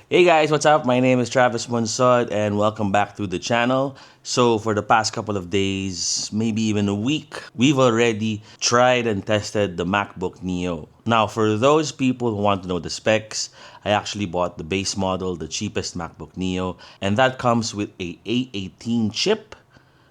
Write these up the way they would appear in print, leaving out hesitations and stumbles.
Hey guys, what's up? My name is Travis Monsod and welcome back to the channel. So for the past couple of days, maybe even a week, we've already tried and tested the MacBook Neo. Now for those people who want to know the specs, I actually bought the base model, the cheapest MacBook Neo, and that comes with a A18 chip.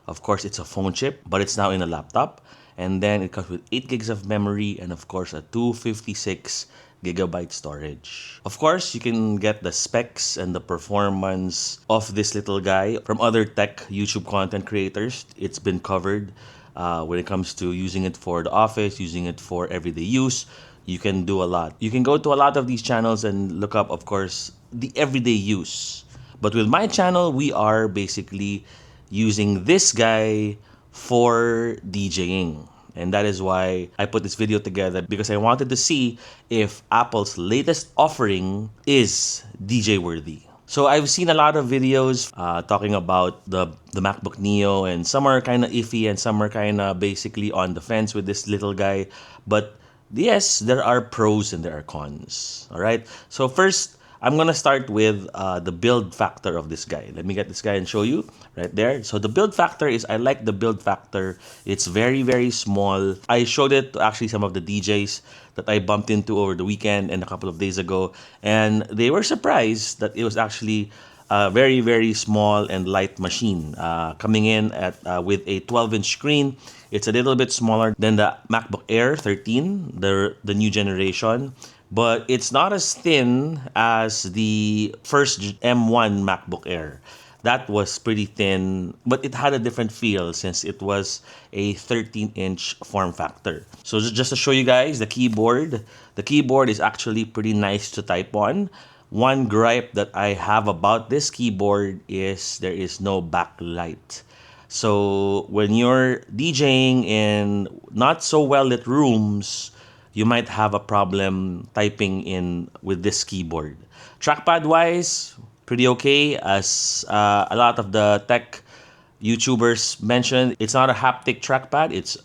Of course, it's a phone chip, but it's now in a laptop. And then it comes with 8 gigs of memory and of course a 256 gigabyte storage. Of course, you can get the specs and the performance of this little guy from other tech YouTube content creators. It's been covered when it comes to using it for the office, using it for everyday use. You can do a lot. You can go to a lot of these channels and look up, of course, the everyday use. But with my channel, we are basically using this guy for DJing. And that is why I put this video together, because I wanted to see if Apple's latest offering is DJ worthy. So I've seen a lot of videos talking about the MacBook Neo, and some are kind of iffy and some are kind of basically on the fence with this little guy. But yes, there are pros and there are cons. All right. So first, I'm gonna start with the build factor of this guy. Let me get this guy and show you right there. So the build factor is, I like the build factor. It's very, very small. I showed it to actually some of the DJs that I bumped into over the weekend and a couple of days ago, and they were surprised that it was actually a very, very small and light machine coming in at with a 12-inch screen. It's a little bit smaller than the MacBook Air 13, the new generation, but it's not as thin as the first M1 MacBook Air. That was pretty thin, but it had a different feel since it was a 13-inch form factor. So just to show you guys the keyboard is actually pretty nice to type on. One gripe that I have about this keyboard is there is no backlight. So when you're DJing in not so well lit rooms, you might have a problem typing in with this keyboard. Trackpad wise, pretty okay. As a lot of the tech YouTubers mentioned, it's not a haptic trackpad, it's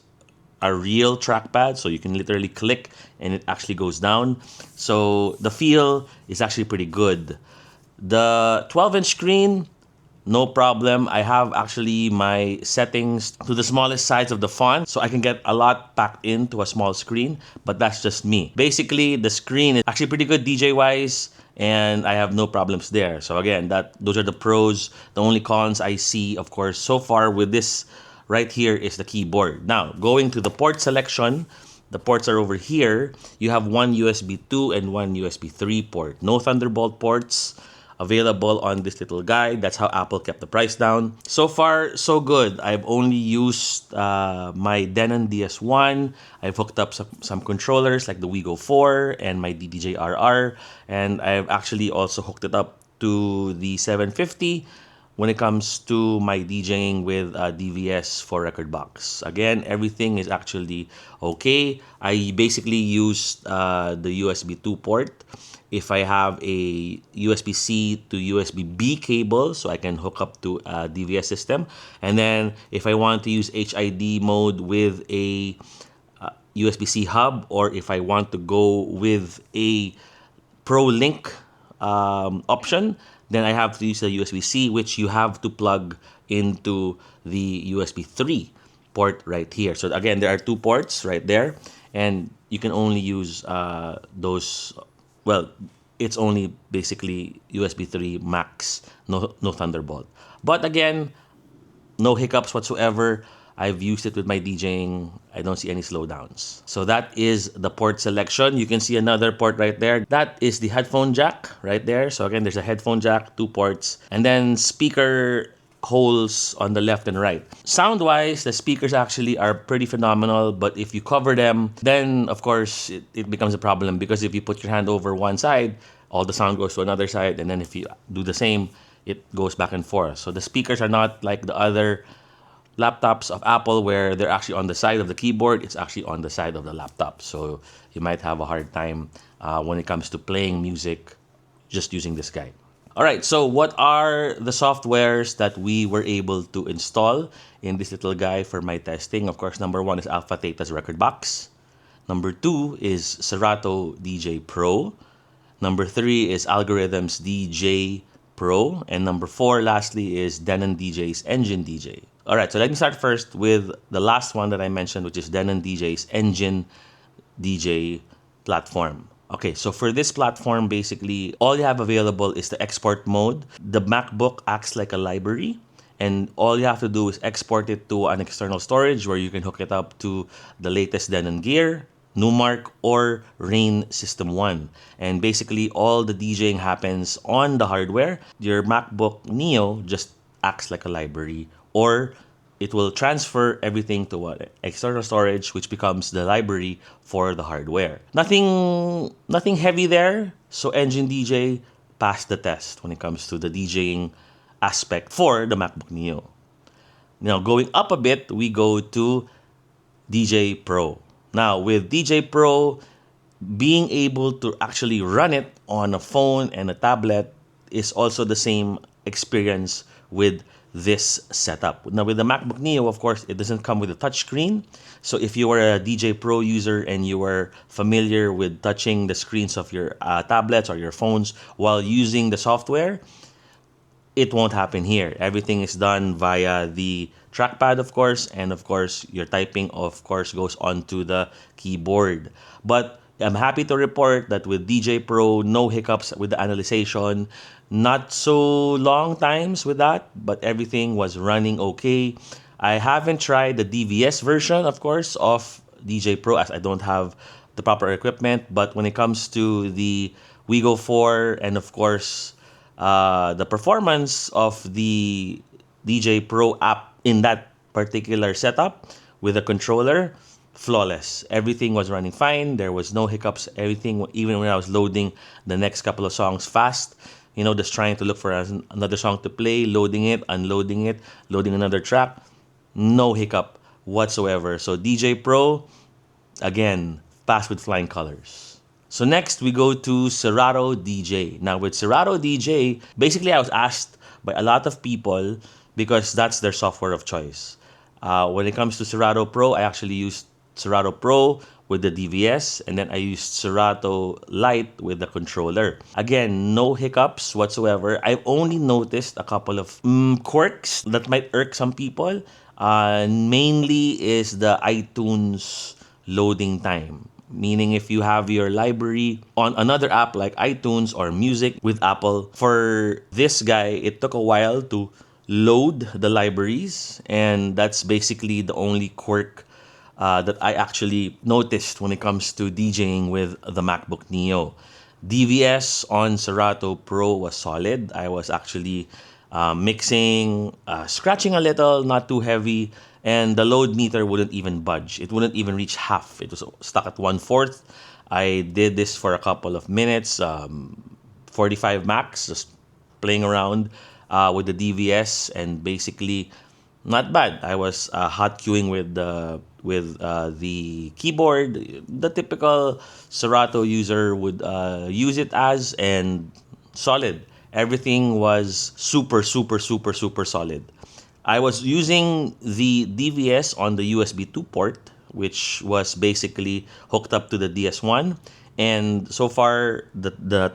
a real trackpad, so you can literally click and it actually goes down. So the feel is actually pretty good. The 12-inch screen, no problem. I have actually my settings to the smallest size of the font, so I can get a lot packed into a small screen, but that's just me. Basically, the screen is actually pretty good DJ-wise, and I have no problems there. So again, those are the pros. The only cons I see, of course, so far with this right here is the keyboard. Now, going to the port selection, the ports are over here. You have one USB 2 and one USB 3 port. No Thunderbolt ports available on this little guy. That's how Apple kept the price down. So far, so good. I've only used my Denon DS1. I've hooked up some controllers like the WeGo 4 and my DJay RR. And I've actually also hooked it up to the 750 when it comes to my DJing with DVS for RekordBox. Again, everything is actually okay. I basically used the USB 2 port. If I have a USB-C to USB-B cable, so I can hook up to a DVS system. And then if I want to use HID mode with a USB-C hub, or if I want to go with a Pro-Link option, then I have to use the USB-C, which you have to plug into the USB 3 port right here. So again, there are two ports right there, and you can only use those. Well, it's only basically USB 3 max, no Thunderbolt. But again, no hiccups whatsoever. I've used it with my DJing. I don't see any slowdowns. So that is the port selection. You can see another port right there. That is the headphone jack right there. So again, there's a headphone jack, two ports, and then speaker holes on the left and right. Sound-wise, the speakers actually are pretty phenomenal, but if you cover them, then of course it becomes a problem, because if you put your hand over one side, all the sound goes to another side, and then if you do the same, it goes back and forth. So the speakers are not like the other laptops of Apple where they're actually on the side of the keyboard. It's actually on the side of the laptop. So you might have a hard time when it comes to playing music just using this guy. All right, so what are the softwares that we were able to install in this little guy for my testing? Of course, number one is Alpha Theta's RekordBox. Number two is Serato DJ Pro. Number 3 is Algorithm's DJ Pro. And number 4, lastly, is Denon DJ's Engine DJ. Alright, so let me start first with the last one that I mentioned, which is Denon DJ's Engine DJ platform. Okay, so for this platform, basically, all you have available is the export mode. The MacBook acts like a library, and all you have to do is export it to an external storage where you can hook it up to the latest Denon gear, Numark, or Rain System 1. And basically, all the DJing happens on the hardware. Your MacBook Neo just acts like a library, or it will transfer everything to what external storage, which becomes the library for the hardware. Nothing heavy there. So Engine DJ passed the test when it comes to the DJing aspect for the MacBook Neo. Now going up a bit, we go to DJay Pro. Now with DJay Pro, being able to actually run it on a phone and a tablet is also the same experience with this setup. Now with the MacBook Neo, of course, it doesn't come with a touchscreen. So if you were a DJay Pro user and you were familiar with touching the screens of your tablets or your phones while using the software, it won't happen here. Everything is done via the trackpad, of course, and of course, your typing, of course, goes onto the keyboard. But I'm happy to report that with DJay Pro, no hiccups with the analyzation. Not so long times with that, but everything was running okay. I haven't tried the DVS version, of course, of DJay Pro as I don't have the proper equipment. But when it comes to the WeGo 4 and, of course, the performance of the DJay Pro app in that particular setup with a controller, flawless. Everything was running fine. There was no hiccups. Everything, even when I was loading the next couple of songs fast, just trying to look for another song to play, loading it, unloading it, loading another track, no hiccup whatsoever. So DJay Pro, again, passed with flying colors. So next, we go to Serato DJ. Now, with Serato DJ, basically I was asked by a lot of people because that's their software of choice. When it comes to Serato Pro, I actually used Serato Pro with the DVS, and then I used Serato Lite with the controller. Again, no hiccups whatsoever. I've only noticed a couple of quirks that might irk some people. Mainly is the iTunes loading time. Meaning if you have your library on another app like iTunes or Music with Apple, for this guy, it took a while to load the libraries, and that's basically the only quirk that I actually noticed when it comes to DJing with the MacBook Neo. DVS on Serato Pro was solid. I was actually mixing, scratching a little, not too heavy, and the load meter wouldn't even budge. It wouldn't even reach half. It was stuck at 1/4. I did this for a couple of minutes, 45 max, just playing around with the DVS, and basically not bad. I was hot queuing with the keyboard, the typical Serato user would use it as, and solid. Everything was super, super, super, super solid. I was using the DVS on the USB 2 port, which was basically hooked up to the DS1, and so far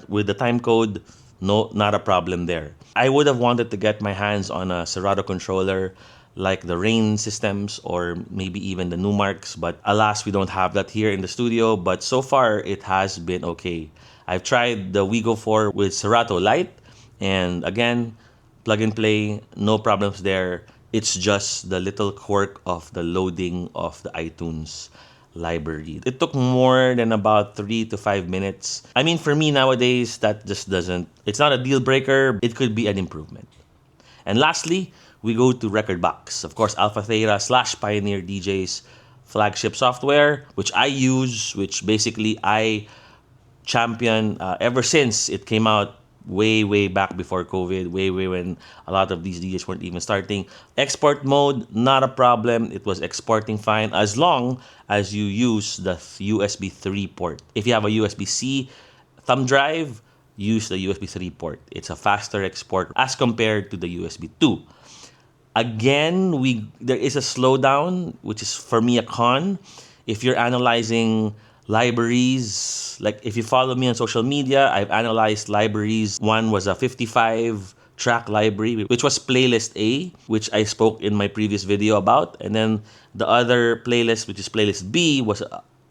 with the time code, no, not a problem there. I would have wanted to get my hands on a Serato controller like the Rain systems or maybe even the Numarks, but alas, we don't have that here in the studio. But so far, it has been okay. I've tried the WeGo 4 with Serato Lite, and again, plug and play, no problems there. It's just the little quirk of the loading of the iTunes library. It took more than about 3 to 5 minutes. I mean, for me nowadays, that just doesn't, it's not a deal breaker. It could be an improvement. And lastly, we go to RekordBox. Of course, Alpha Theta / Pioneer DJ's flagship software, which I use, which basically I champion ever since it came out way back before COVID, way when a lot of these DJs weren't even starting. Export mode, not a problem. It was exporting fine as long as you use the USB 3 port. If you have a USB-C thumb drive, use the USB 3 port. It's a faster export as compared to the USB 2. Again, there is a slowdown, which is for me a con. If you're analyzing libraries. Like if you follow me on social media, I've analyzed libraries. One was a 55 track library, which was playlist A, which I spoke in my previous video about. And then the other playlist, which is playlist B, was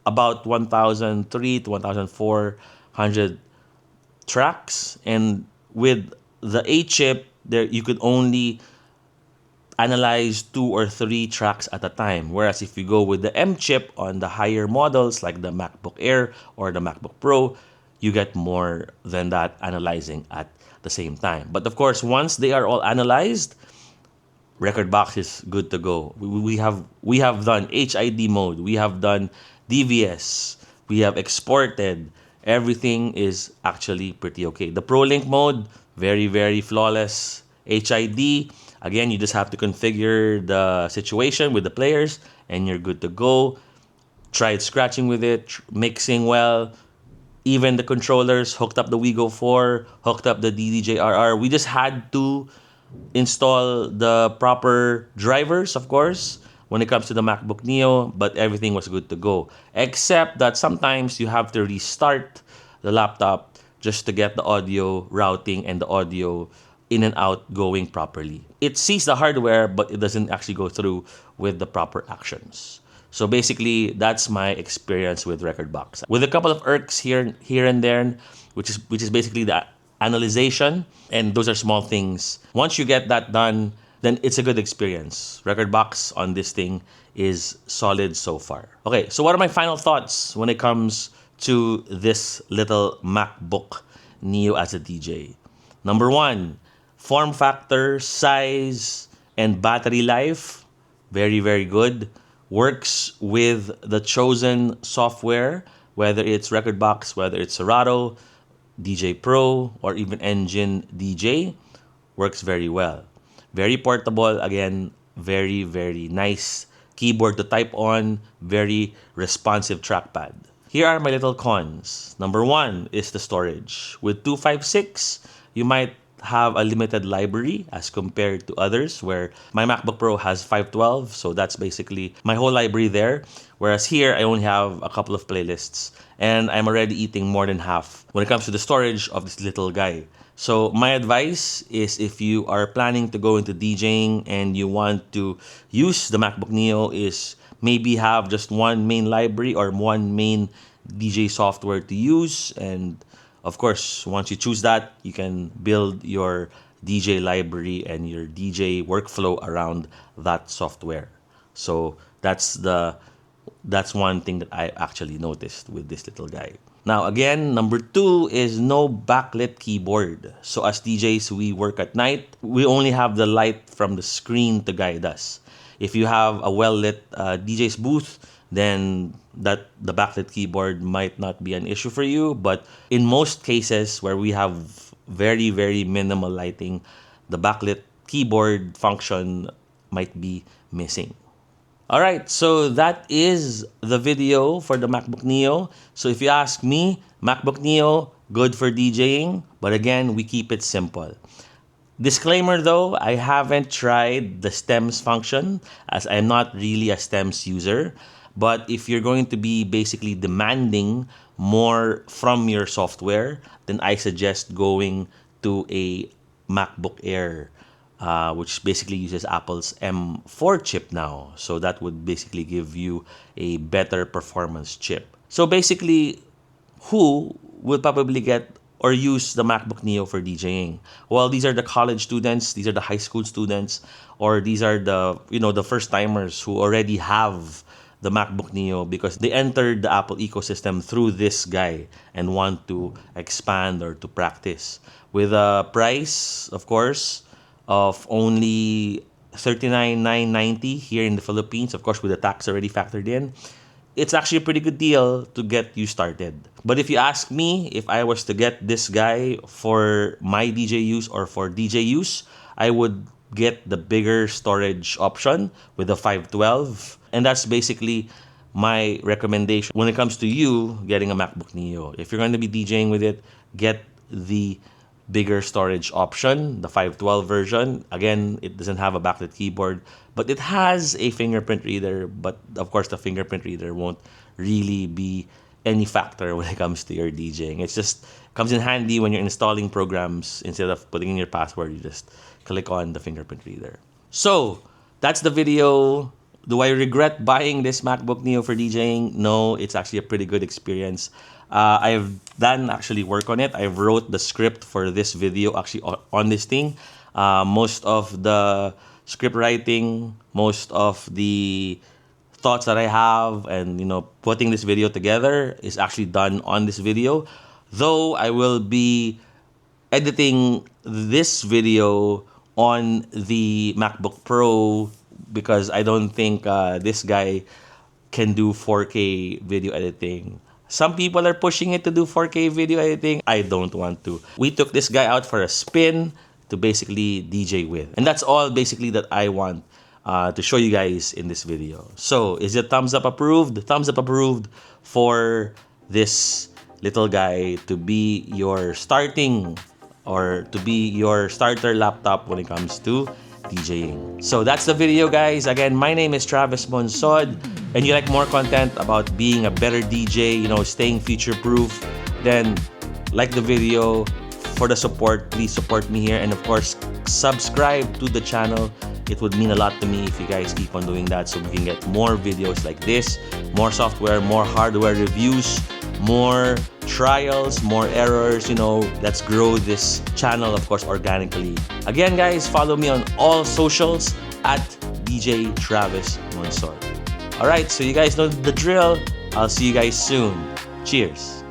about 1003 to 1400 tracks. And with the A chip, there you could only analyze 2 or 3 tracks at a time. Whereas if you go with the M chip on the higher models like the MacBook Air or the MacBook Pro, you get more than that analyzing at the same time. But of course, once they are all analyzed, RekordBox is good to go. We have done HID mode, we have done DVS, we have exported. Everything is actually pretty okay. The ProLink mode, very flawless. HID, again, you just have to configure the situation with the players and you're good to go. Tried scratching with it, mixing well. Even the controllers, hooked up the Wigo 4, hooked up the DJay RR. We just had to install the proper drivers, of course, when it comes to the MacBook Neo, but everything was good to go. Except that sometimes you have to restart the laptop just to get the audio routing and the audio in and out going properly. It sees the hardware, but it doesn't actually go through with the proper actions. So basically, that's my experience with RekordBox. With a couple of irks here and there, which is basically the analyzation, and those are small things. Once you get that done, then it's a good experience. RekordBox on this thing is solid so far. Okay, so what are my final thoughts when it comes to this little MacBook Neo as a DJ? Number one, form factor, size, and battery life, very good. Works with the chosen software, whether it's RekordBox, whether it's Serato, DJ Pro, or even Engine DJ, works very well. Very portable, again, very nice keyboard to type on, very responsive trackpad. Here are my little cons. Number one is the storage. With 256, you might have a limited library as compared to others, where my MacBook Pro has 512, so that's basically my whole library there. Whereas here, I only have a couple of playlists, and I'm already eating more than half when it comes to the storage of this little guy. So my advice is, if you are planning to go into DJing and you want to use the MacBook Neo, is maybe have just one main library or one main DJ software to use. And of course, once you choose that, you can build your DJ library and your DJ workflow around that software. So that's one thing that I actually noticed with this little guy. Now again, number two is no backlit keyboard. So as DJs, we work at night. We only have the light from the screen to guide us. If you have a well-lit DJ's booth, then that the backlit keyboard might not be an issue for you. But in most cases where we have very minimal lighting, the backlit keyboard function might be missing. Alright, so that is the video for the MacBook Neo. So if you ask me, MacBook Neo, good for DJing, but again, we keep it simple. Disclaimer though, I haven't tried the stems function, as I'm not really a stems user. But if you're going to be basically demanding more from your software, then I suggest going to a MacBook Air, which basically uses Apple's M4 chip now. So that would basically give you a better performance chip. So basically, who will probably get or use the MacBook Neo for DJing? Well, these are the college students, these are the high school students, or these are the first timers who already have the MacBook Neo because they entered the Apple ecosystem through this guy and want to expand or to practice. With a price, of course, of only $39,990 here in the Philippines, of course with the tax already factored in, it's actually a pretty good deal to get you started. But if you ask me, if I was to get this guy for my DJ use or for DJ use, I would get the bigger storage option with the 512. And that's basically my recommendation when it comes to you getting a MacBook Neo. If you're going to be DJing with it, get the bigger storage option, the 512 version. Again, it doesn't have a backlit keyboard, but it has a fingerprint reader. But of course, the fingerprint reader won't really be any factor when it comes to your DJing. It's just comes in handy when you're installing programs. Instead of putting in your password, you just click on the fingerprint reader. So that's the video. Do I regret buying this MacBook Neo for DJing? No, it's actually a pretty good experience. I've done actually work on it. I wrote the script for this video actually on this thing. Most of the script writing, most of the thoughts that I have, and putting this video together is actually done on this video. Though I will be editing this video on the MacBook Pro because I don't think this guy can do 4K video editing. Some people are pushing it to do 4K video editing. I don't want to. We took this guy out for a spin to basically DJ with. And that's all basically that I want to show you guys in this video. So, is it thumbs up approved? Thumbs up approved for this little guy to be your starting or to be your starter laptop when it comes to DJing. So that's the video, guys. Again, my name is Travis Monsod, and you like more content about being a better DJ, staying future-proof, then like the video. For the support, please support me here, and of course, subscribe to the channel. It would mean a lot to me if you guys keep on doing that so we can get more videos like this, more software, more hardware reviews, more trials, more errors. Let's grow this channel, of course, organically. Again, guys, follow me on all socials at DJ Travis Monsod. Alright, so you guys know the drill. I'll see you guys soon. Cheers.